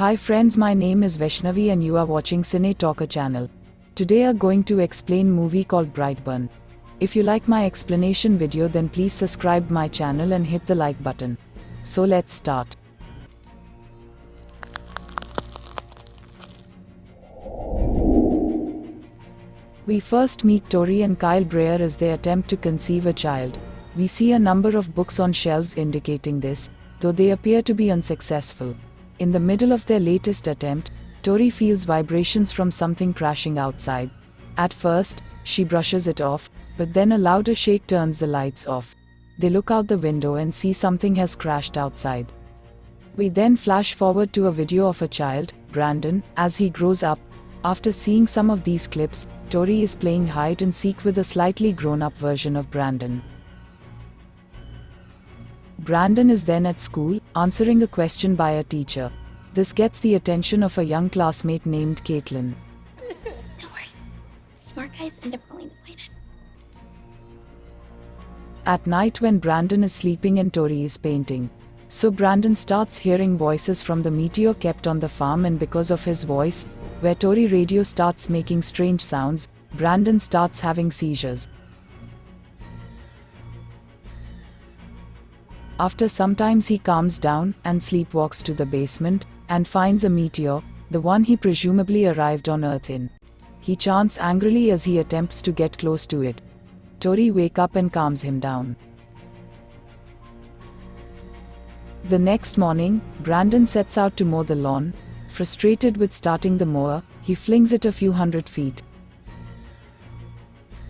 Hi friends, my name is Vaishnavi and you are watching Cine Talker channel. Today I'm going to explain movie called Brightburn. If you like my explanation video then please subscribe my channel and hit the like button. So let's start. We first meet Tori and Kyle Breyer as they attempt to conceive a child. We see a number of books on shelves indicating this, though they appear to be unsuccessful. In the middle of their latest attempt, Tori feels vibrations from something crashing outside. At first, she brushes it off, but then a louder shake turns the lights off. They look out the window and see something has crashed outside. We then flash forward to a video of a child, Brandon, as he grows up. After seeing some of these clips, Tori is playing hide and seek with a slightly grown-up version of Brandon. Brandon is then at school, answering a question by a teacher. This gets the attention of a young classmate named Caitlin. Don't worry. Smart guys end up ruling the planet. At night when Brandon is sleeping and Tori is painting. So Brandon starts hearing voices from the meteor kept on the farm, and because of his voice, where Tori radio starts making strange sounds, Brandon starts having seizures. After some time he calms down and sleepwalks to the basement and finds a meteor, the one he presumably arrived on Earth in. He chants angrily as he attempts to get close to it. Tori wakes up and calms him down. The next morning, Brandon sets out to mow the lawn. Frustrated with starting the mower, he flings it a few hundred feet.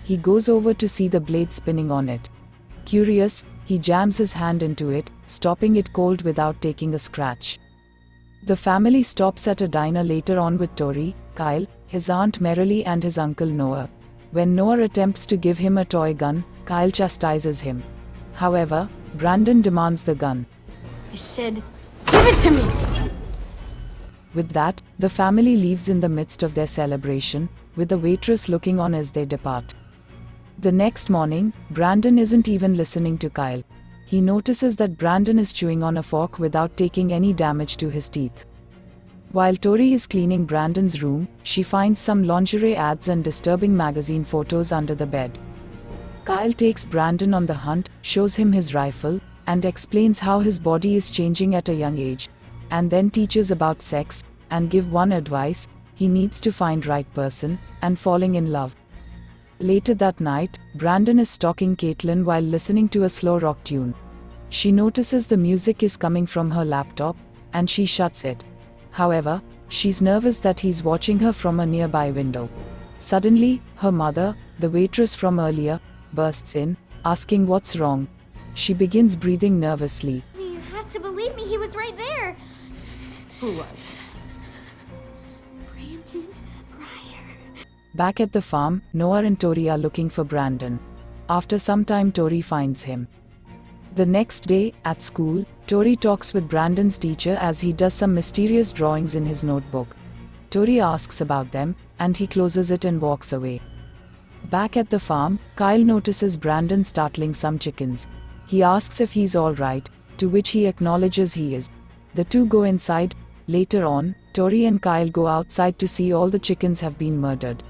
He goes over to see the blade spinning on it. Curious, he jams his hand into it, stopping it cold without taking a scratch. The family stops at a diner later on with Tori, Kyle, his aunt Merrily and his uncle Noah. When Noah attempts to give him a toy gun, Kyle chastises him. However, Brandon demands the gun. I said, give it to me! With that, the family leaves in the midst of their celebration, with the waitress looking on as they depart. The next morning, Brandon isn't even listening to Kyle. He notices that Brandon is chewing on a fork without taking any damage to his teeth. While Tori is cleaning Brandon's room, she finds some lingerie ads and disturbing magazine photos under the bed. Kyle takes Brandon on the hunt, shows him his rifle, and explains how his body is changing at a young age, and then teaches about sex, and give one advice: he needs to find right person, and falling in love. Later that night, Brandon is stalking Caitlin while listening to a slow rock tune. She notices the music is coming from her laptop, and she shuts it. However, she's nervous that he's watching her from a nearby window. Suddenly, her mother, the waitress from earlier, bursts in, asking what's wrong. She begins breathing nervously. You have to believe me, he was right there! Who was? Brandon Breyer. Back at the farm, Noah and Tori are looking for Brandon. After some time Tori finds him. The next day, at school, Tori talks with Brandon's teacher as he does some mysterious drawings in his notebook. Tori asks about them, and he closes it and walks away. Back at the farm, Kyle notices Brandon startling some chickens. He asks if he's alright, to which he acknowledges he is. The two go inside. Later on, Tori and Kyle go outside to see all the chickens have been murdered.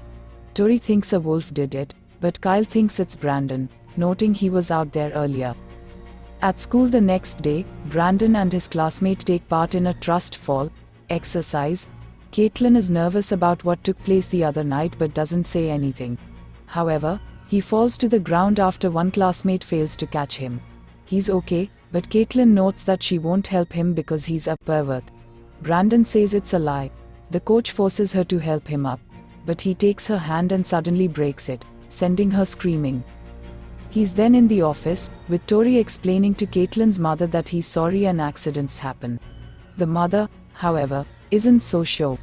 Tori thinks a wolf did it, but Kyle thinks it's Brandon, noting he was out there earlier. At school the next day, Brandon and his classmate take part in a trust fall exercise. Caitlin is nervous about what took place the other night but doesn't say anything. However, he falls to the ground after one classmate fails to catch him. He's okay, but Caitlin notes that she won't help him because he's a pervert. Brandon says it's a lie. The coach forces her to help him up, but he takes her hand and suddenly breaks it, sending her screaming. He's then in the office, with Tori explaining to Caitlin's mother that he's sorry and accidents happen. The mother, however, isn't so sure.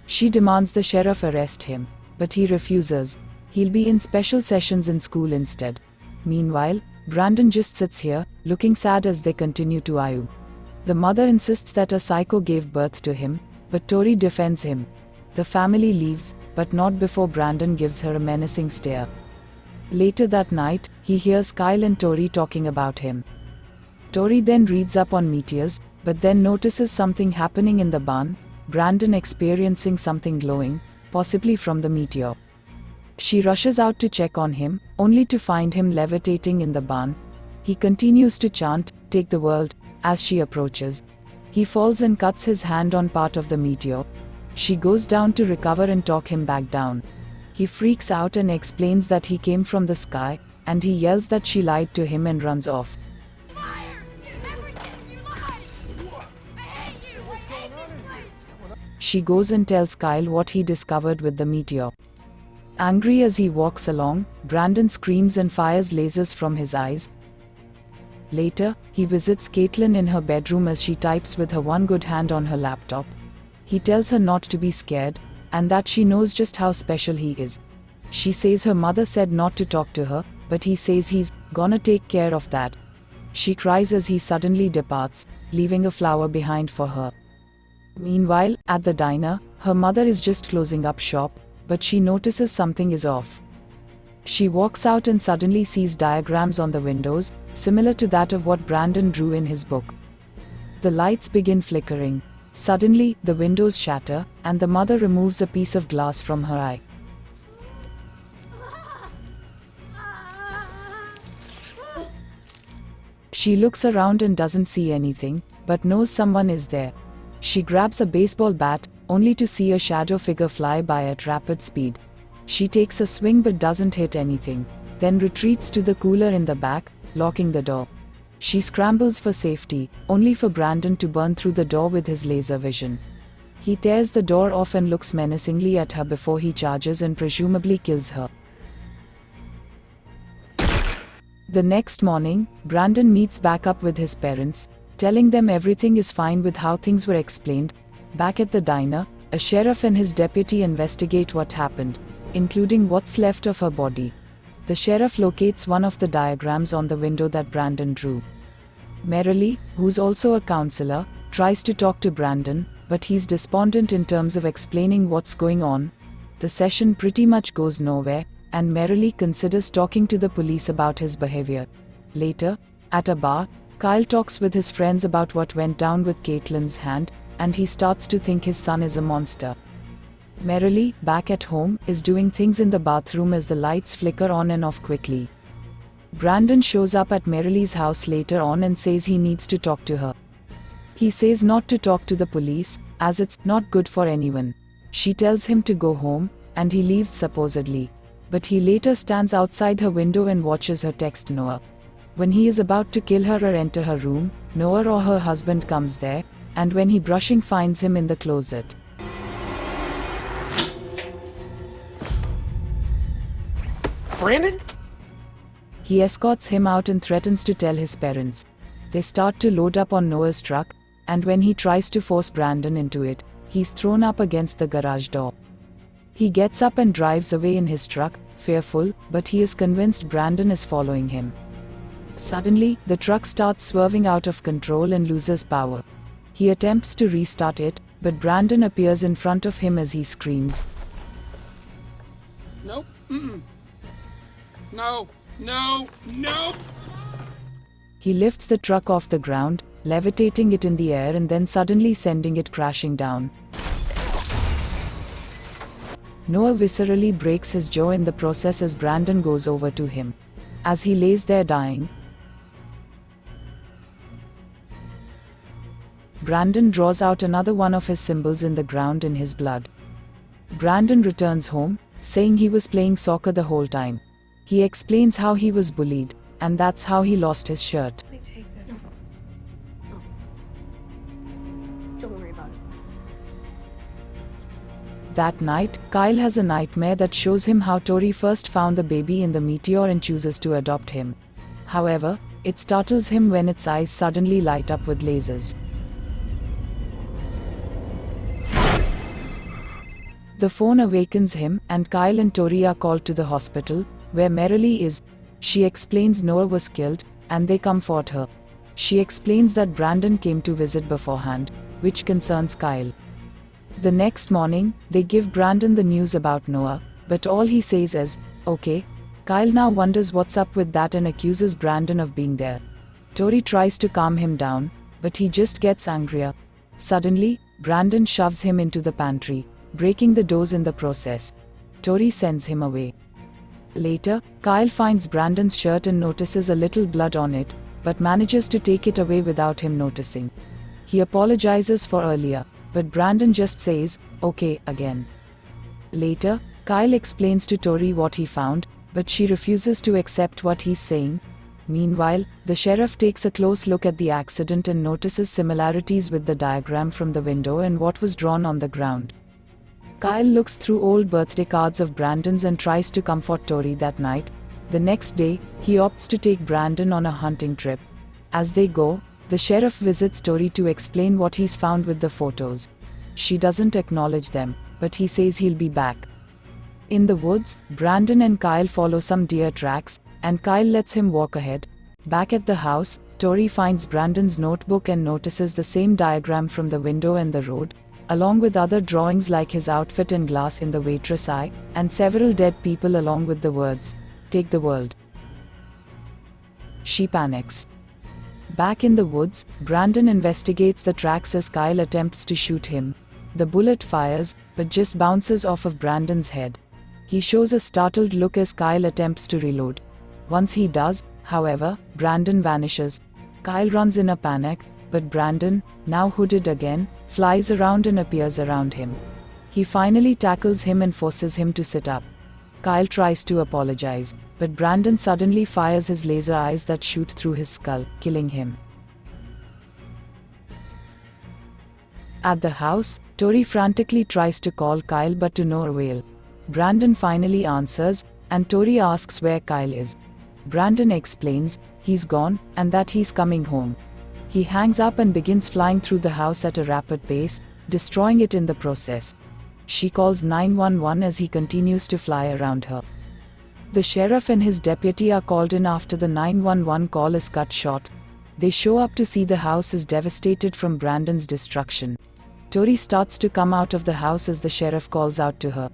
She demands the sheriff arrest him, but he refuses. He'll be in special sessions in school instead. Meanwhile, Brandon just sits here, looking sad as they continue to argue. The mother insists that a psycho gave birth to him, but Tori defends him. The family leaves, but not before Brandon gives her a menacing stare. Later that night, he hears Kyle and Tori talking about him. Tori then reads up on meteors, but then notices something happening in the barn. Brandon experiencing something glowing, possibly from the meteor. She rushes out to check on him, only to find him levitating in the barn. He continues to chant, "Take the world," as she approaches. He falls and cuts his hand on part of the meteor. She goes down to recover and talk him back down. He freaks out and explains that he came from the sky, and he yells that she lied to him and runs off. She goes and tells Kyle what he discovered with the meteor. Angry as he walks along, Brandon screams and fires lasers from his eyes. Later, he visits Caitlin in her bedroom as she types with her one good hand on her laptop. He tells her not to be scared, and that she knows just how special he is. She says her mother said not to talk to her, but he says he's gonna take care of that. She cries as he suddenly departs, leaving a flower behind for her. Meanwhile, at the diner, her mother is just closing up shop, but she notices something is off. She walks out and suddenly sees diagrams on the windows, similar to that of what Brandon drew in his book. The lights begin flickering. Suddenly, the windows shatter, and the mother removes a piece of glass from her eye. She looks around and doesn't see anything, but knows someone is there. She grabs a baseball bat, only to see a shadow figure fly by at rapid speed. She takes a swing but doesn't hit anything, then retreats to the cooler in the back, locking the door. She scrambles for safety, only for Brandon to burn through the door with his laser vision. He tears the door off and looks menacingly at her before he charges and presumably kills her. The next morning, Brandon meets back up with his parents, telling them everything is fine with how things were explained. Back at the diner, a sheriff and his deputy investigate what happened, including what's left of her body. The sheriff locates one of the diagrams on the window that Brandon drew. Merrily, who's also a counselor, tries to talk to Brandon, but he's despondent in terms of explaining what's going on. The session pretty much goes nowhere, and Merrily considers talking to the police about his behavior. Later, at a bar, Kyle talks with his friends about what went down with Caitlin's hand, and he starts to think his son is a monster. Merrily, back at home, is doing things in the bathroom as the lights flicker on and off quickly. Brandon shows up at Merrily's house later on and says he needs to talk to her. He says not to talk to the police, as it's not good for anyone. She tells him to go home, and he leaves supposedly. But he later stands outside her window and watches her text Noah. When he is about to kill her or enter her room, Noah or her husband comes there, and when he brushing finds him in the closet. Brandon? He escorts him out and threatens to tell his parents. They start to load up on Noah's truck, and when he tries to force Brandon into it, he's thrown up against the garage door. He gets up and drives away in his truck, fearful, but he is convinced Brandon is following him. Suddenly, the truck starts swerving out of control and loses power. He attempts to restart it, but Brandon appears in front of him as he screams. Nope. Mm-mm. No. No. Nope. He lifts the truck off the ground, levitating it in the air and then suddenly sending it crashing down. Noah viscerally breaks his jaw in the process as Brandon goes over to him. As he lays there dying, Brandon draws out another one of his symbols in the ground in his blood. Brandon returns home, saying he was playing soccer the whole time. He explains how he was bullied, and that's how he lost his shirt. Let me take this. Oh. Don't worry about it. That night, Kyle has a nightmare that shows him how Tori first found the baby in the meteor and chooses to adopt him. However, it startles him when its eyes suddenly light up with lasers. The phone awakens him, and Kyle and Tori are called to the hospital, where Merrily is. She explains Noah was killed, and they comfort her. She explains that Brandon came to visit beforehand, which concerns Kyle. The next morning, they give Brandon the news about Noah, but all he says is, "Okay." Kyle now wonders what's up with that and accuses Brandon of being there. Tori tries to calm him down, but he just gets angrier. Suddenly, Brandon shoves him into the pantry, breaking the doors in the process. Tori sends him away. Later, Kyle finds Brandon's shirt and notices a little blood on it, but manages to take it away without him noticing. He apologizes for earlier, but Brandon just says, "Okay," again. Later, Kyle explains to Tori what he found, but she refuses to accept what he's saying. Meanwhile, the sheriff takes a close look at the accident and notices similarities with the diagram from the window and what was drawn on the ground. Kyle looks through old birthday cards of Brandon's and tries to comfort Tori that night. The next day, he opts to take Brandon on a hunting trip. As they go, the sheriff visits Tori to explain what he's found with the photos. She doesn't acknowledge them, but he says he'll be back. In the woods, Brandon and Kyle follow some deer tracks, and Kyle lets him walk ahead. Back at the house, Tori finds Brandon's notebook and notices the same diagram from the window and the road, along with other drawings like his outfit and glass in the waitress eye, and several dead people along with the words, "Take the world." She panics. Back in the woods, Brandon investigates the tracks as Kyle attempts to shoot him. The bullet fires, but just bounces off of Brandon's head. He shows a startled look as Kyle attempts to reload. Once he does, however, Brandon vanishes. Kyle runs in a panic, but Brandon, now hooded again, flies around and appears around him. He finally tackles him and forces him to sit up. Kyle tries to apologize, but Brandon suddenly fires his laser eyes that shoot through his skull, killing him. At the house, Tori frantically tries to call Kyle but to no avail. Brandon finally answers, and Tori asks where Kyle is. Brandon explains he's gone and that he's coming home. He hangs up and begins flying through the house at a rapid pace, destroying it in the process. She calls 911 as he continues to fly around her. The sheriff and his deputy are called in after the 911 call is cut short. They show up to see the house is devastated from Brandon's destruction. Tori starts to come out of the house as the sheriff calls out to her.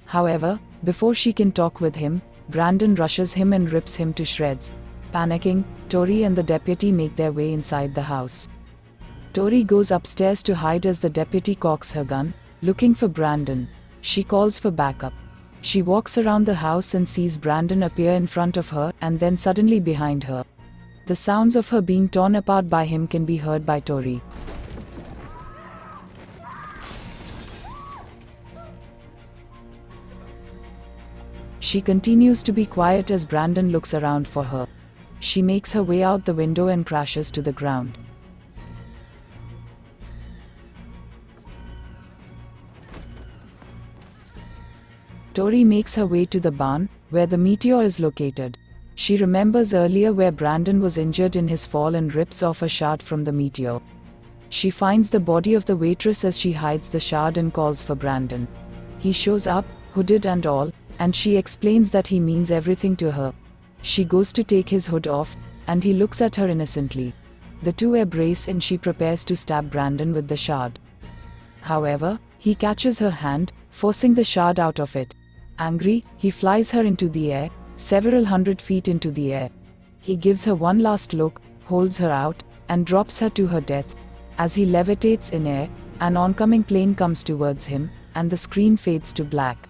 However, before she can talk with him, Brandon rushes him and rips him to shreds. Panicking, Tori and the deputy make their way inside the house. Tori goes upstairs to hide as the deputy cocks her gun, looking for Brandon. She calls for backup. She walks around the house and sees Brandon appear in front of her and then suddenly behind her. The sounds of her being torn apart by him can be heard by Tori. She continues to be quiet as Brandon looks around for her. She makes her way out the window and crashes to the ground. Tori makes her way to the barn, where the meteor is located. She remembers earlier where Brandon was injured in his fall and rips off a shard from the meteor. She finds the body of the waitress as she hides the shard and calls for Brandon. He shows up, hooded and all, and she explains that he means everything to her. She goes to take his hood off, and he looks at her innocently. The two embrace and she prepares to stab Brandon with the shard. However, he catches her hand, forcing the shard out of it. Angry, he flies her into the air, several hundred feet into the air. He gives her one last look, holds her out, and drops her to her death. As he levitates in air, an oncoming plane comes towards him, and the screen fades to black.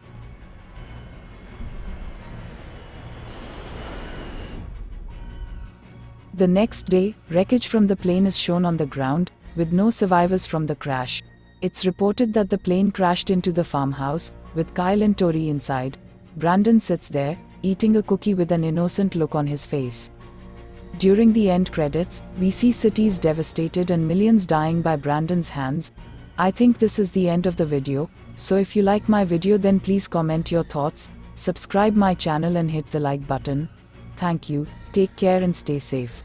The next day, wreckage from the plane is shown on the ground, with no survivors from the crash. It's reported that the plane crashed into the farmhouse, with Kyle and Tori inside. Brandon sits there, eating a cookie with an innocent look on his face. During the end credits, we see cities devastated and millions dying by Brandon's hands. I think this is the end of the video, so if you like my video then please comment your thoughts, subscribe my channel and hit the like button. Thank you, take care and stay safe.